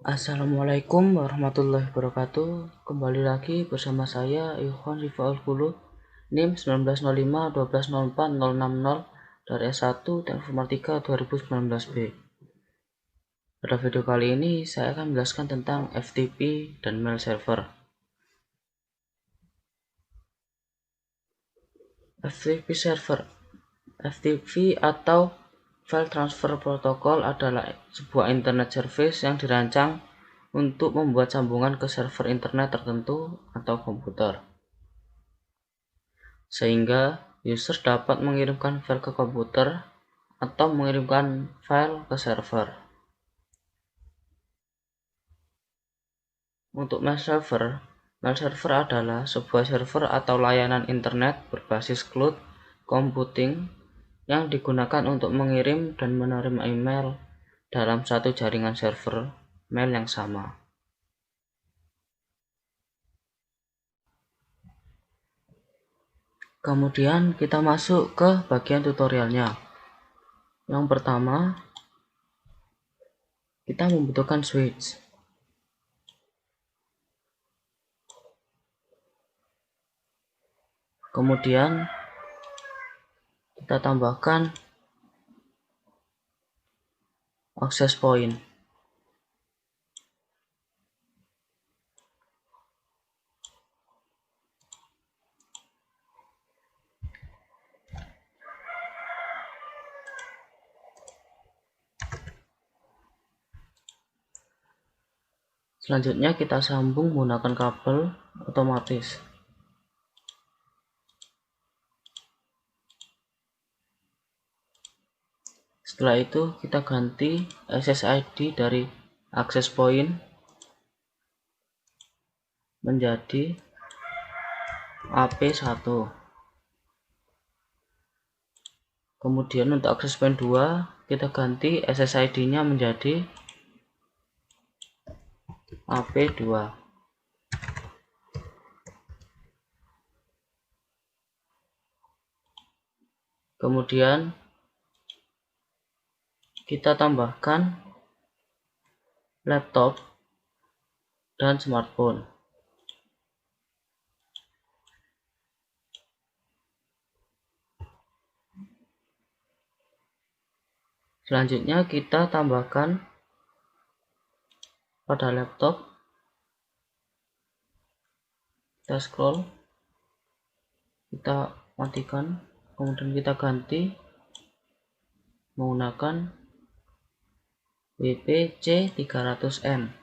Assalamualaikum warahmatullahi wabarakatuh. Kembali lagi bersama saya Ikhwan Rifaul Qulub, NIM 1905 1204060 dari S1 Teknik Informatika 2019B. Pada video kali ini saya akan menjelaskan tentang FTP dan mail server. FTP server, FTP atau File Transfer Protocol adalah sebuah internet service yang dirancang untuk membuat sambungan ke server internet tertentu atau komputer, sehingga user dapat mengirimkan file ke komputer atau mengirimkan file ke server. Untuk mail server adalah sebuah server atau layanan internet berbasis cloud computing yang digunakan untuk mengirim dan menerima email dalam satu jaringan server mail yang sama. Kemudian kita masuk ke bagian tutorialnya. Yang pertama, kita membutuhkan switch. Kemudian kita tambahkan access point. Selanjutnya kita sambung menggunakan kabel otomatis. Setelah itu kita ganti SSID dari access point menjadi AP1. Kemudian untuk access point 2 kita ganti SSID-nya menjadi AP2. Kemudian kita tambahkan laptop dan smartphone. Selanjutnya kita tambahkan pada laptop, kita scroll, kita matikan, kemudian kita ganti menggunakan WPC300M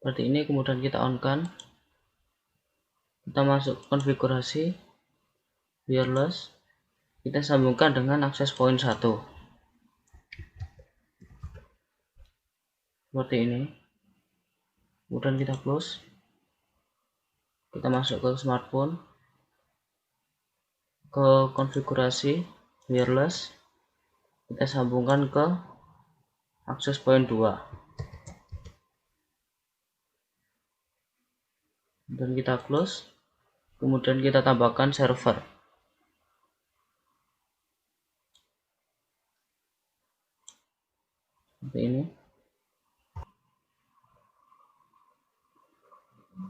seperti ini. Kemudian kita on kan, kita masuk konfigurasi wireless, kita sambungkan dengan access point 1 seperti ini. Kemudian kita close, kita masuk ke smartphone, ke konfigurasi wireless, kita sambungkan ke access point 2 dan kita close. Kemudian kita tambahkan server seperti ini.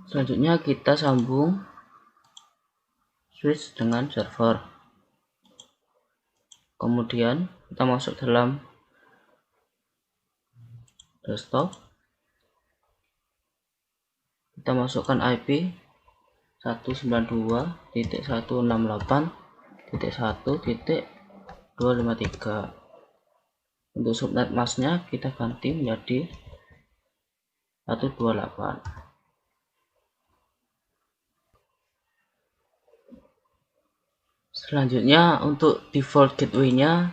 Selanjutnya kita sambung switch dengan server. Kemudian kita masuk dalam desktop, kita masukkan IP 192.168.1.253. Untuk subnet masknya kita ganti menjadi 128. Selanjutnya untuk default gateway-nya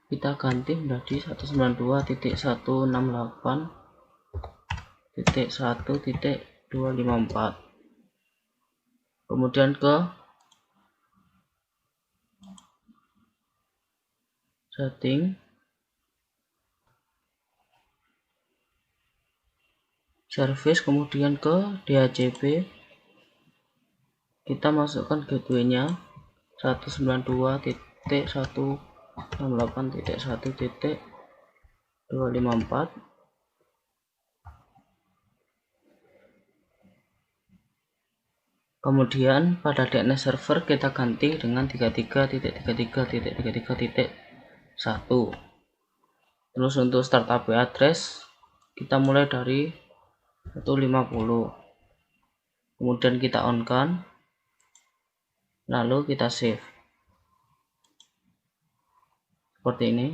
kita ganti menjadi 192.168.1.254. Kemudian ke setting, service, kemudian ke DHCP, kita masukkan gateway-nya 192.168.1.254. Kemudian pada DNS server kita ganti dengan 33.33.33.1. Terus untuk start IP address kita mulai dari 150. Kemudian kita on kan, lalu kita save seperti ini,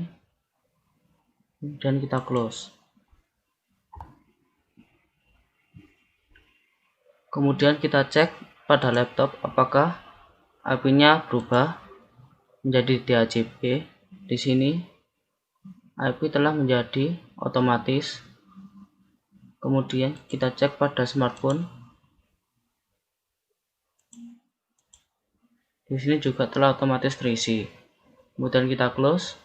dan kita close. Kemudian kita cek pada laptop apakah IP-nya berubah menjadi DHCP. Di sini IP telah menjadi otomatis. Kemudian kita cek pada smartphone. Di sini juga telah otomatis terisi. Kemudian kita close.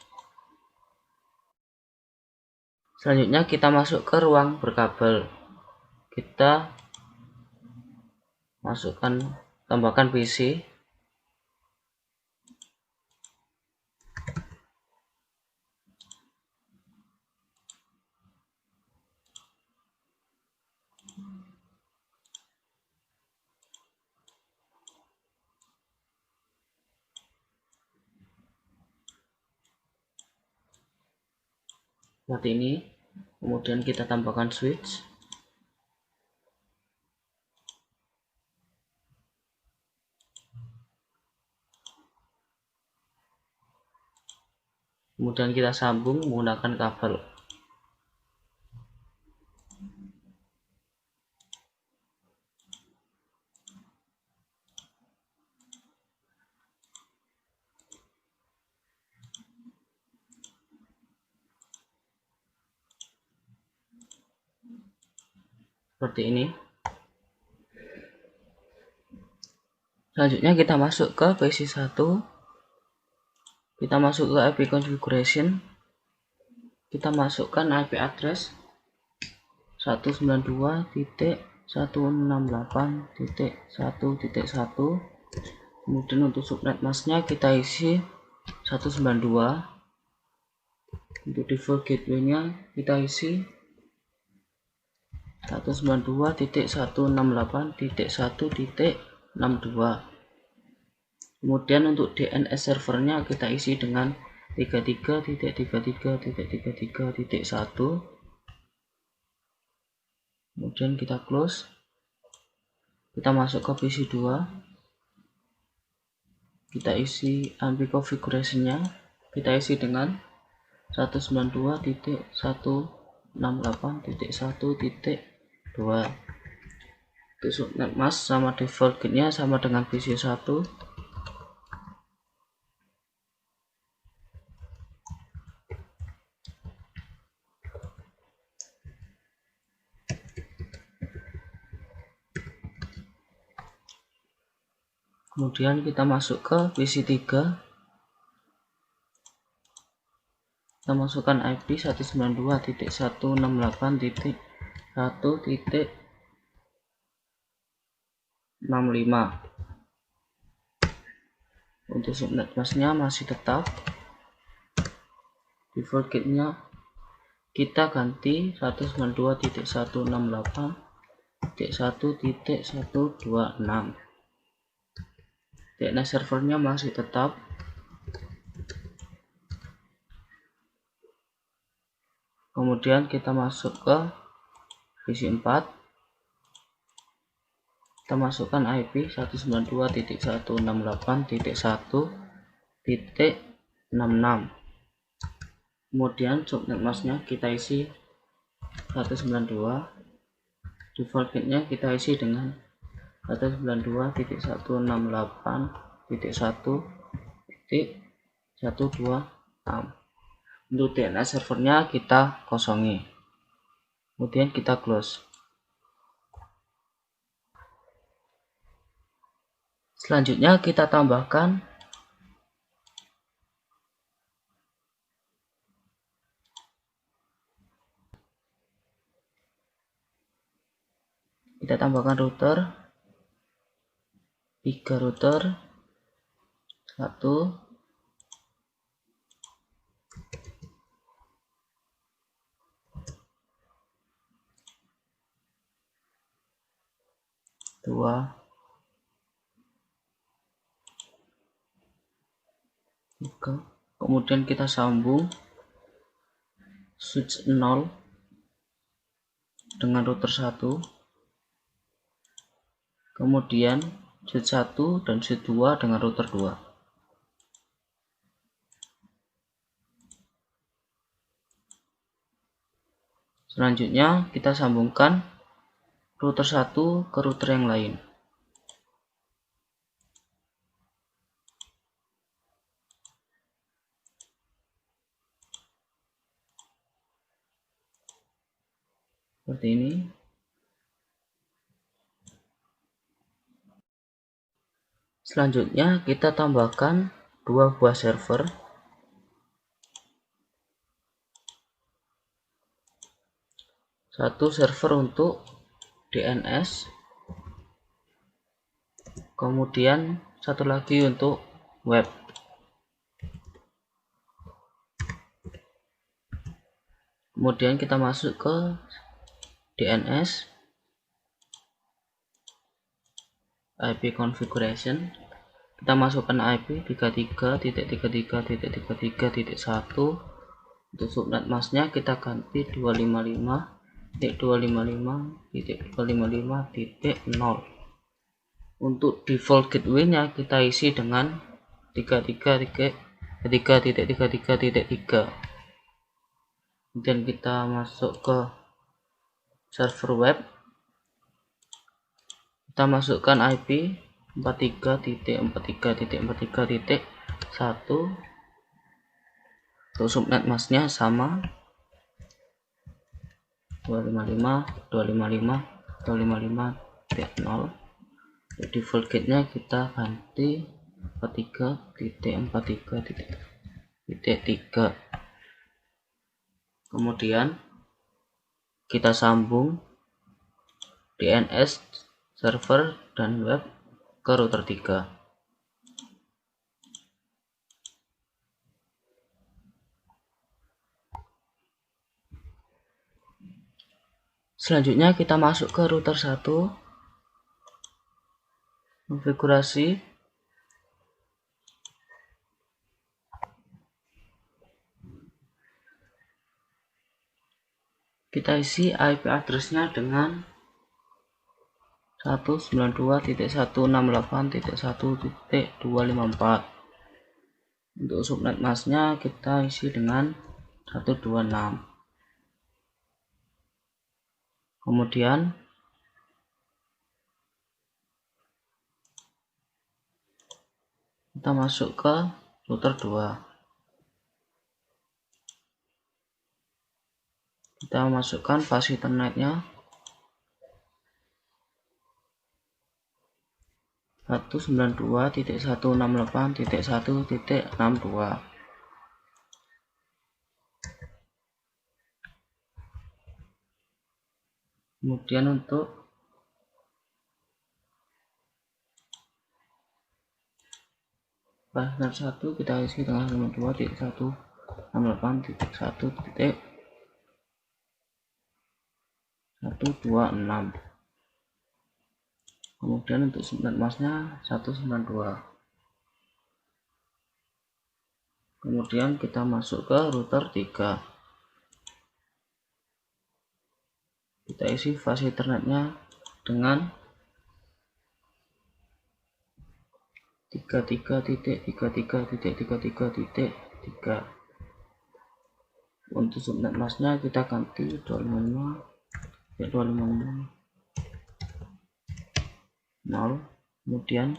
Selanjutnya kita masuk ke ruang berkabel. Kita tambahkan PC. Seperti ini. Kemudian kita tambahkan switch. Kemudian kita sambung menggunakan kabel. Seperti ini. Selanjutnya kita masuk ke PC1. Kita masuk ke IP configuration. Kita masukkan IP address 192.168.1.1. Kemudian untuk subnet masknya kita isi 192. Untuk default gateway-nya kita isi 192.168.1.62. Kemudian untuk DNS servernya kita isi dengan 33.33.33.1. Kemudian kita close. Kita masuk ke PC2. Kita isi IP configuration-nya. Kita isi dengan 192.168.1.2. Untuk subnet mask sama default gate-nya sama dengan PC1. Kemudian kita masuk ke PC3. Kita masukkan IP 192.168.1.65. Untuk subnet masknya masih tetap. Default gate-nya kita ganti 192.168.1.126. DNS servernya masih tetap. Kemudian kita masuk ke PC4. Kita masukkan IP 192.168.1.66. Kemudian subnet masknya kita isi 192. Default gate-nya kita isi dengan 192.168.1.126. Untuk DNS servernya kita kosongi. Kemudian kita close. Selanjutnya kita tambahkan router, 3 router, 1, 2, Kemudian kita sambung switch 0 dengan router 1, kemudian switch 1 dan switch 2 dengan router 2. Selanjutnya kita sambungkan router 1 ke router yang lain. Seperti ini. Selanjutnya kita tambahkan 2 buah server. Satu server untuk DNS, kemudian satu lagi untuk web. Kemudian kita masuk ke DNS, IP configuration, kita masukkan IP 33.33.33.1. untuk subnet masknya kita ganti 255.255.255.0. untuk default gateway-nya kita isi dengan 33.33.3. Kemudian kita masuk ke server web, kita masukkan IP 43.43.43.1. untuk subnet masknya sama 255.255.255.0. default gate-nya kita ganti 43.43.3. kemudian kita sambung DNS server dan web ke router 3. Selanjutnya kita masuk ke router 1, konfigurasi, kita isi IP address-nya dengan 192.168.1.254. untuk subnet masknya kita isi dengan 126. kemudian kita masuk ke router 2, kita masukkan fast ethernetnya 192.168.1.62. kemudian untuk pasnet 1 kita isi dengan 52.168.1.126. kemudian untuk subnet masknya 192. kemudian kita masuk ke router 3, kita isi fast ethernetnya dengan 33.33.33.3. untuk subnet masknya kita ganti 255.255.0. kemudian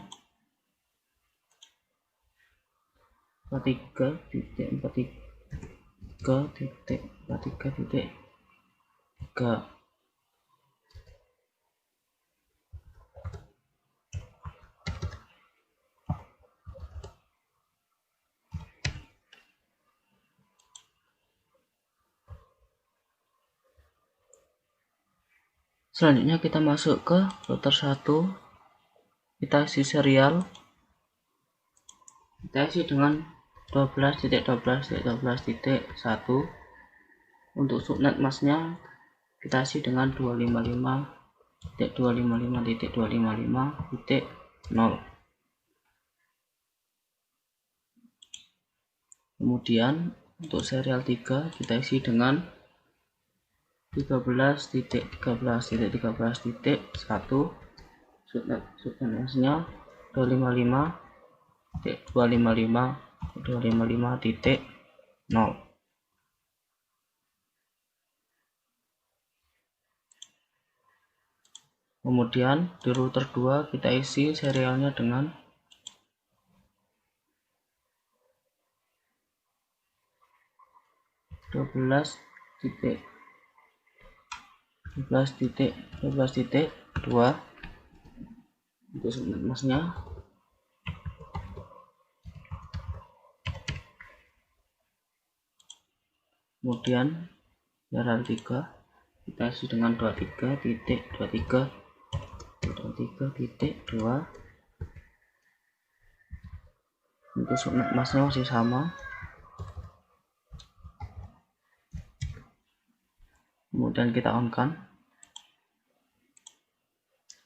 43.43.43.3. Selanjutnya kita masuk ke router 1, kita isi serial, kita isi dengan 12.12.12.1. untuk subnet masknya kita isi dengan 255.255.255.0. Kemudian untuk serial 3 kita isi dengan 13.13.13.1 subnetnya 255.255.255.0. Kemudian di router 2 kita isi serialnya dengan 12.12.2 untuk subnet masnya. Kemudian serial 3 kita isi dengan 23.23.23.2. untuk subnet masnya masih sama. Kemudian kita on kan.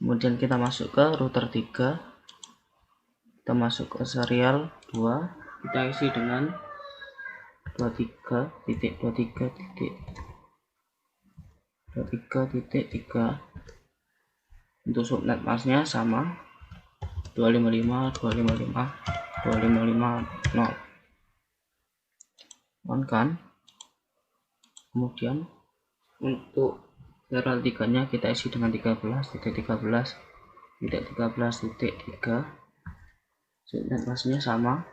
Kemudian kita masuk ke router 3, kita masuk ke serial 2, kita isi dengan 23.23.3. untuk subnet masnya sama 255.255.255.0. on kan. Kemudian untuk serial 3 nya kita isi dengan 13.13.13.3. subnet masnya sama.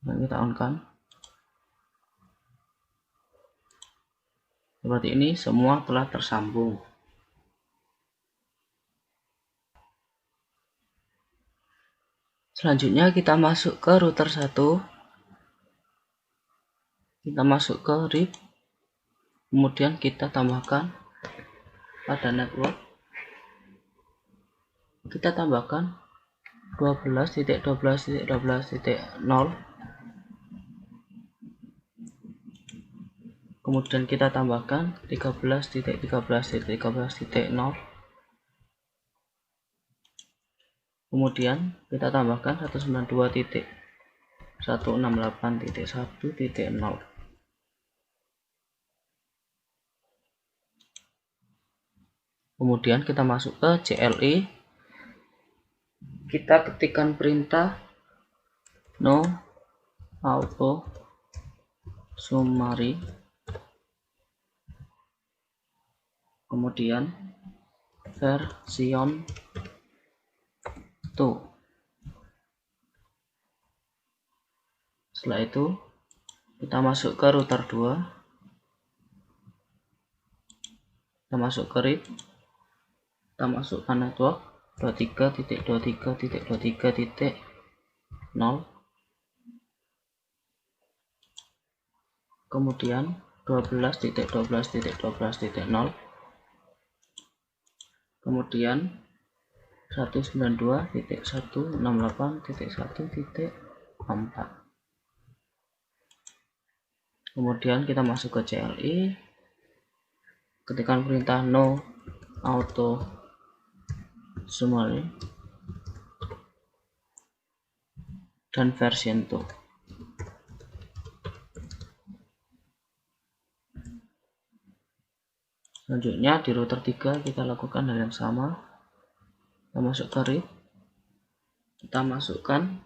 Dan kita on kan. Seperti ini semua telah tersambung. Selanjutnya kita masuk ke router 1. Kita masuk ke RIP. Kemudian kita tambahkan pada network. Kita tambahkan 12.12.12.0. Kemudian kita tambahkan 13.13.13.0. Kemudian kita tambahkan 192.168.1.0. Kemudian kita masuk ke CLI. Kita ketikkan perintah no auto summary. Kemudian version 2. Setelah itu kita masuk ke router 2. Kita masuk ke RIP. Kita masukkan network 23.23.23.0. kemudian 12.12.12.0. kemudian 192.168.1.4. kemudian kita masuk ke CLI, ketikkan perintah no auto summary dan version 2. Selanjutnya di router 3 kita lakukan hal yang sama. Kita masuk ke RIP, kita masukkan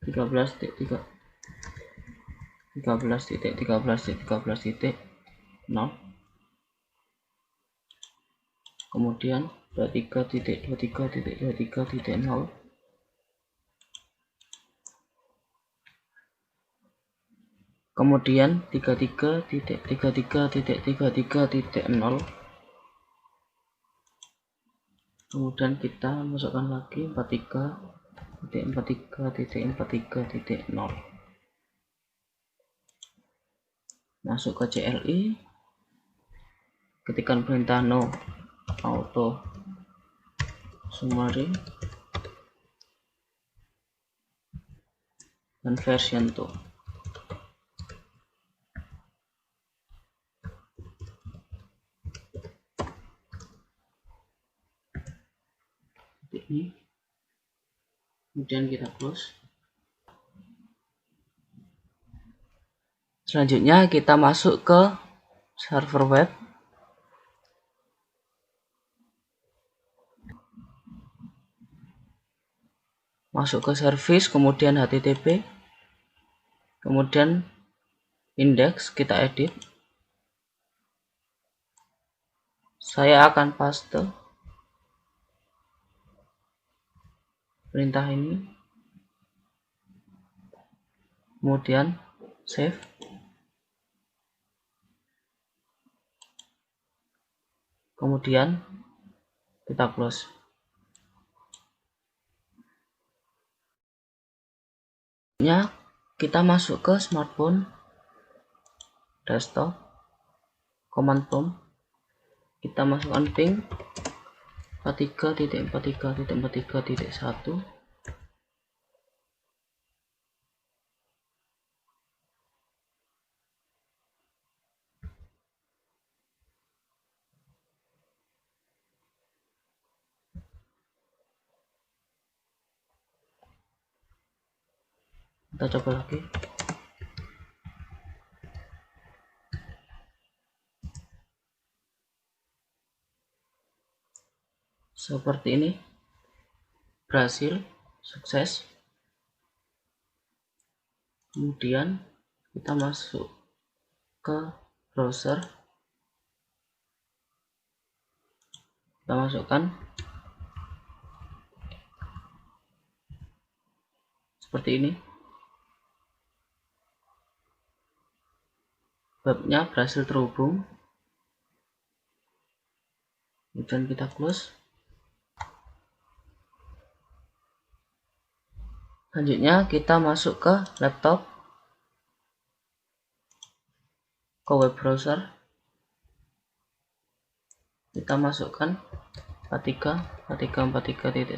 13.13.13.0. kemudian 23.23.23.0. kemudian 33.33.33.0. kemudian kita masukkan lagi 43.43.43.0. masuk ke CLI, ketikkan perintah no auto summary dan version 2. kemudian kita close. Selanjutnya kita masuk ke server web. Masuk ke service, kemudian HTTP, kemudian index, kita edit. Saya akan paste perintah ini, kemudian save. Kemudian kita close. Kita masuk ke smartphone, desktop, command prompt, kita masukkan ping 43.43.43.1. Kita coba lagi. Seperti ini. Berhasil, sukses. Kemudian kita masuk ke browser. Kita masukkan seperti ini. Webnya berhasil terhubung. Kemudian kita close. Selanjutnya kita masuk ke laptop, ke web browser. Kita masukkan 43.43.1.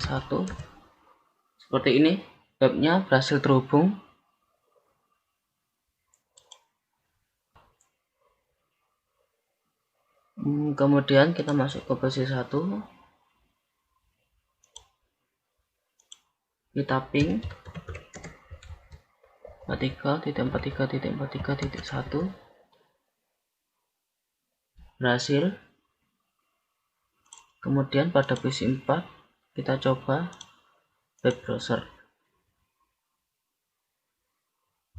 Seperti ini, webnya berhasil terhubung. Kemudian kita masuk ke posisi 1. Kita ping 43.43.43.1. Berhasil. Kemudian pada posisi 4 kita coba web browser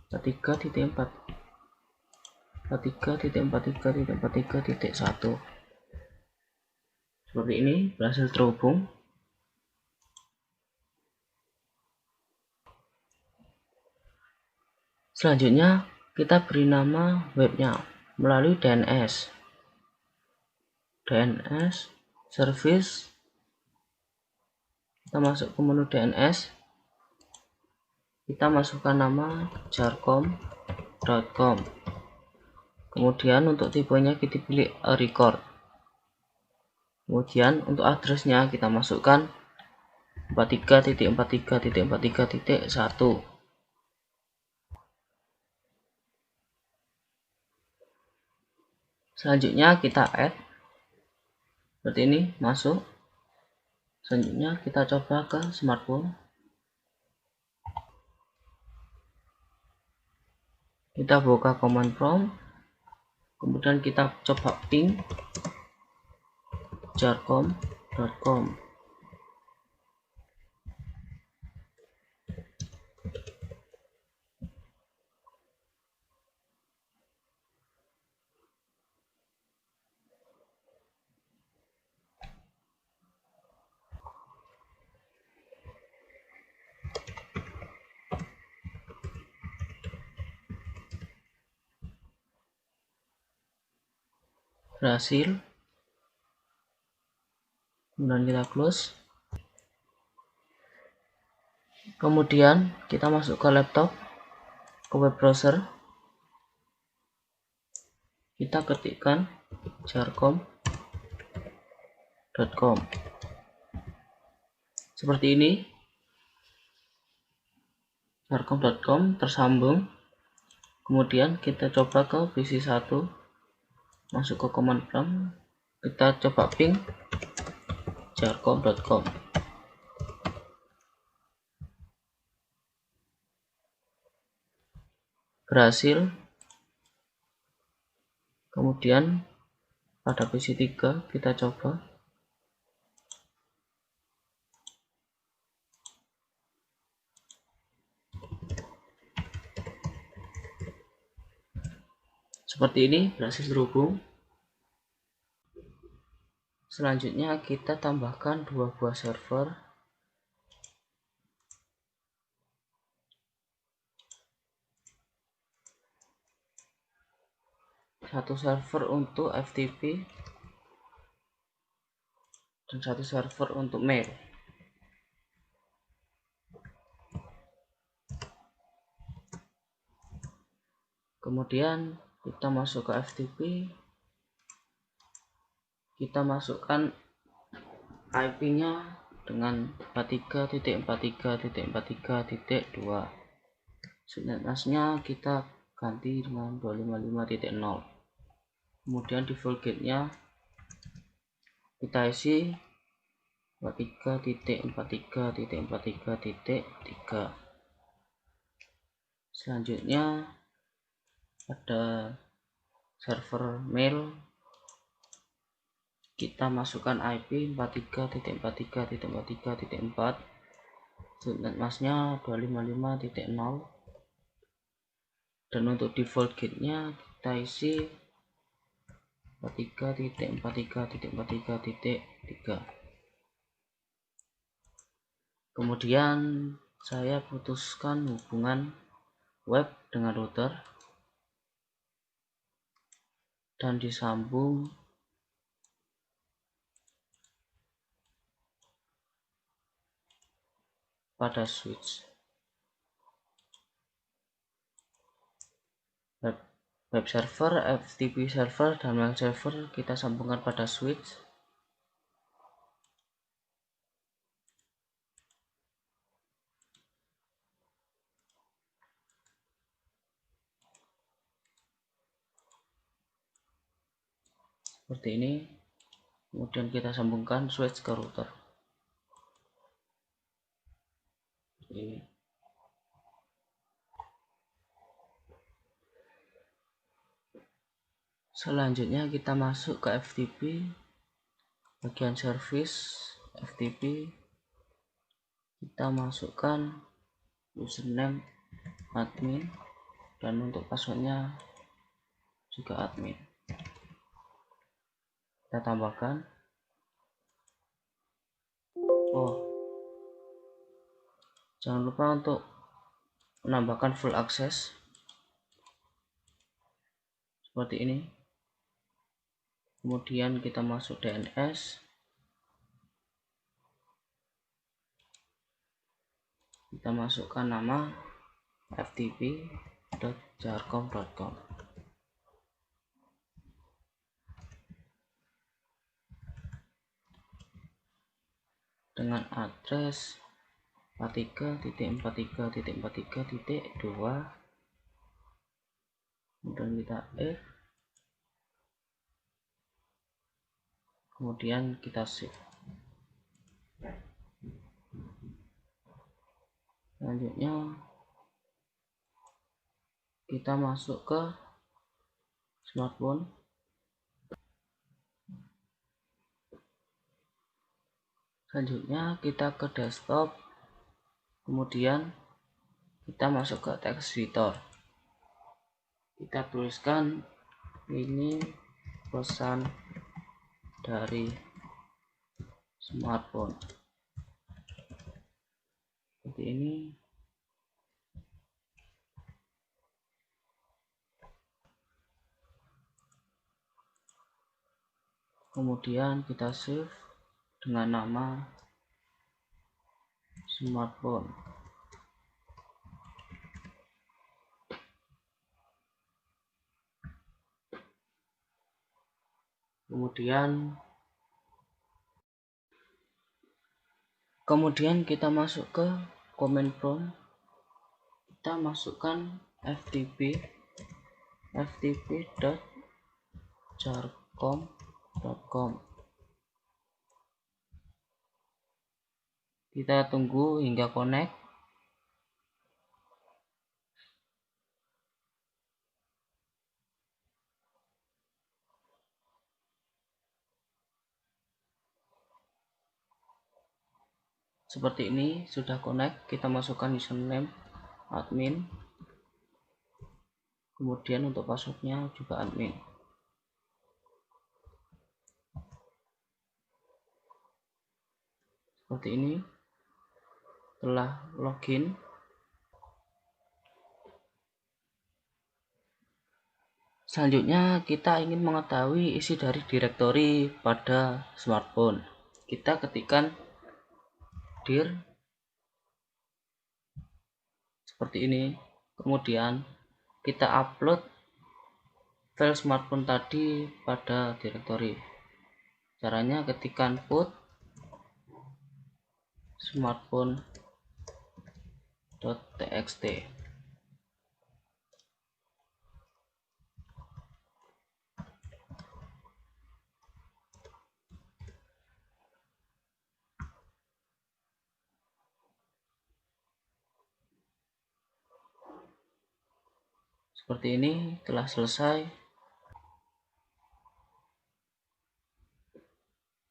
43.43.43.1. Seperti ini, berhasil terhubung. Selanjutnya kita beri nama webnya melalui DNS service. Kita masuk ke menu DNS, kita masukkan nama jarcom.com. kemudian untuk tipenya kita pilih record. Kemudian untuk addressnya kita masukkan 43.43.43.1. Selanjutnya kita add seperti ini, masuk. Selanjutnya kita coba ke smartphone. Kita buka command prompt, kemudian kita coba ping jarcom.com. Berhasil. Kemudian kita close. Kemudian kita masuk ke laptop, ke web browser. Kita ketikkan jarcom.com. Seperti ini. jarcom.com tersambung. Kemudian kita coba ke posisi 1. Masuk ke command prompt, kita coba ping jarcom.com. berhasil. Kemudian pada PC3 kita coba. Seperti ini, berhasil terhubung. Selanjutnya kita tambahkan 2 buah server. Satu server untuk FTP dan satu server untuk mail. Kemudian kita masuk ke FTP, kita masukkan IP-nya dengan 43.43.43.2. Subnet masknya kita ganti dengan 255.0. Kemudian default gate-nya kita isi 43.43.43.3. Selanjutnya ada server mail, kita masukkan IP 43.43.43.4, subnet masknya 255.0, dan untuk default gate-nya kita isi 43.43.43.3. Kemudian saya putuskan hubungan web dengan router dan disambung pada switch. Web server, FTP server, dan mail server kita sambungkan pada switch. Seperti ini. Kemudian kita sambungkan switch ke router. Ini. Selanjutnya kita masuk ke FTP, bagian service FTP, kita masukkan username admin dan untuk passwordnya juga admin. Kita tambahkan. Jangan lupa untuk menambahkan full access seperti ini. Kemudian kita masuk DNS, kita masukkan nama ftp.jarcom.com dengan address 43.43.43.2. kemudian kita kemudian kita save. Selanjutnya kita masuk ke smartphone. Selanjutnya kita ke desktop, kemudian kita masuk ke text editor, kita tuliskan ini pesan dari smartphone seperti ini. Kemudian kita save dengan nama smartphone. Kemudian kita masuk ke command prompt, kita masukkan ftp.jarcom.com. kita tunggu hingga connect. seperti ini, sudah connect. Kita masukkan username admin, kemudian untuk passwordnya juga admin. Seperti ini. Setelah login, selanjutnya kita ingin mengetahui isi dari direktori pada smartphone. Kita ketikkan dir seperti ini, kemudian kita upload file smartphone tadi pada direktori. Caranya ketikkan put smartphone.txt. Seperti ini. Telah selesai.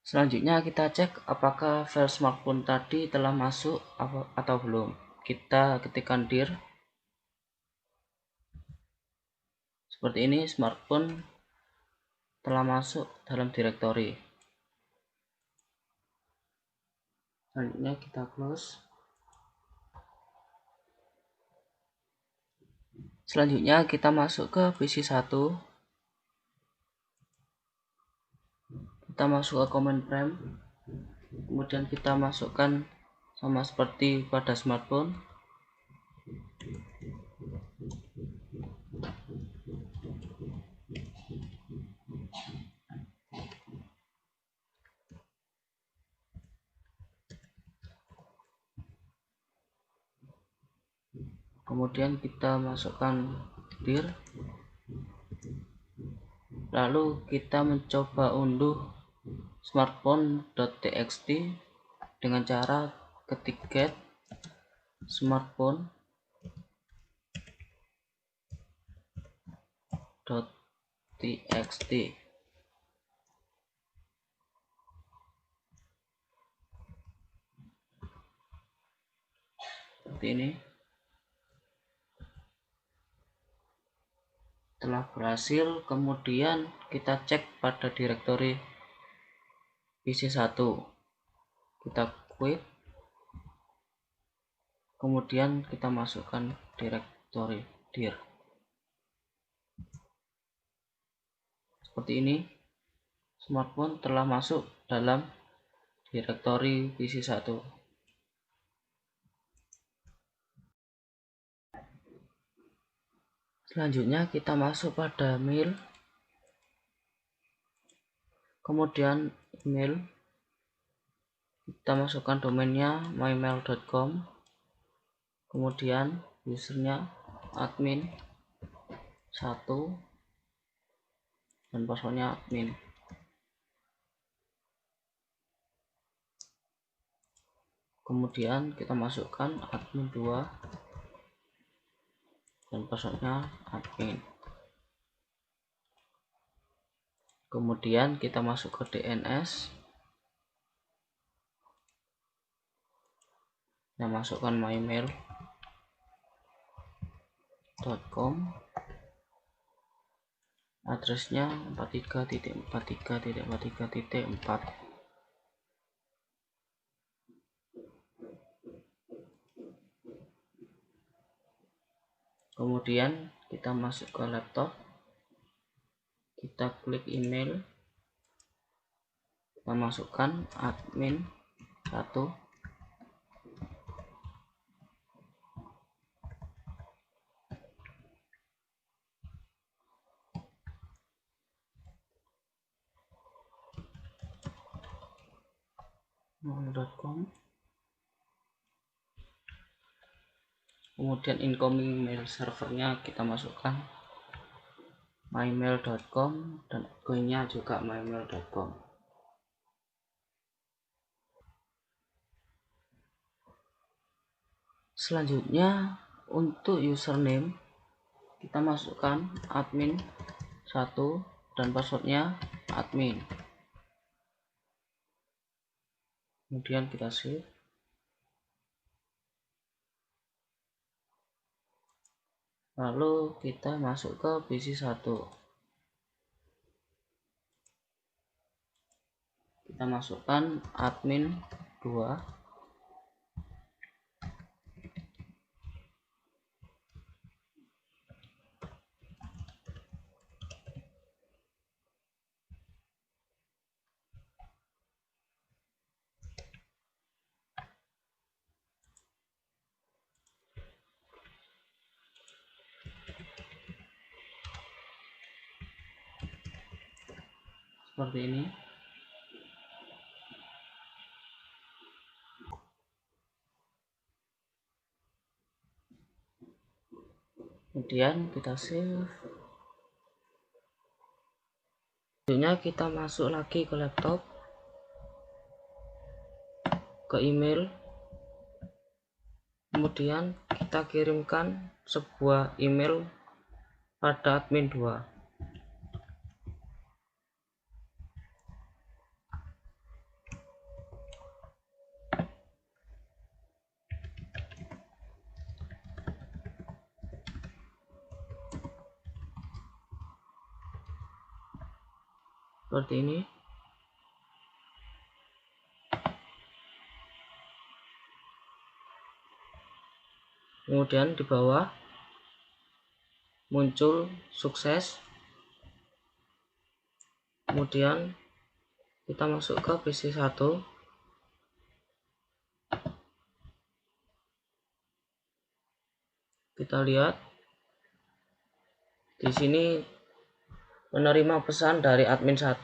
Selanjutnya kita cek apakah file smartphone tadi telah masuk atau belum. Kita ketikkan dir seperti ini, smartphone telah masuk dalam direktori. Selanjutnya kita close. Selanjutnya kita masuk ke PC1. Kita masuk ke command prompt, kemudian kita masukkan sama seperti pada smartphone. Kemudian kita masukkan dir, lalu kita mencoba unduh smartphone.txt dengan cara ketik get smartphone.txt. Seperti ini. Setelah berhasil, kemudian kita cek pada direktori PC1. Kita quit, kemudian kita masukkan direktori dir. Seperti ini, smartphone telah masuk dalam direktori PC1. Selanjutnya kita masuk pada mail, kemudian email, kita masukkan domainnya mymail.com, kemudian usernya admin 1 dan passwordnya admin. Kemudian kita masukkan admin 2 dan passwordnya admin. Kemudian kita masuk ke DNS, kita masukkan mymail.com, addressnya 43.43.43.4. Kemudian kita masuk ke laptop, kita klik email, kita masukkan admin 1, .com. Kemudian incoming mail servernya kita masukkan mymail.com dan outgoingnya juga mymail.com. Selanjutnya untuk username kita masukkan admin 1 dan passwordnya admin. Kemudian kita save. Lalu kita masuk ke PC1. Kita masukkan admin 2. Seperti ini. Kemudian kita save. Selanjutnya kita masuk lagi ke laptop, ke email. Kemudian kita kirimkan sebuah email pada admin 2. Seperti ini. Kemudian di bawah muncul sukses. Kemudian kita masuk ke PC1. Kita lihat di sini menerima pesan dari admin 1.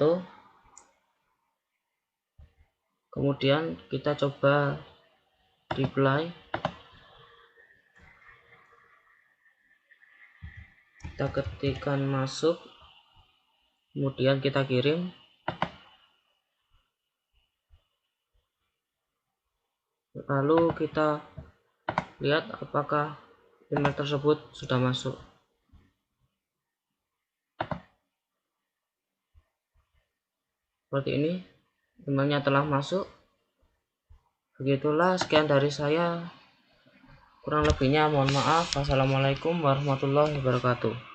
Kemudian kita coba reply. Kita ketikkan masuk, kemudian kita kirim. Lalu kita lihat apakah email tersebut sudah masuk. Seperti ini, emailnya telah masuk. Begitulah, sekian dari saya. Kurang lebihnya mohon maaf. Wassalamualaikum warahmatullahi wabarakatuh.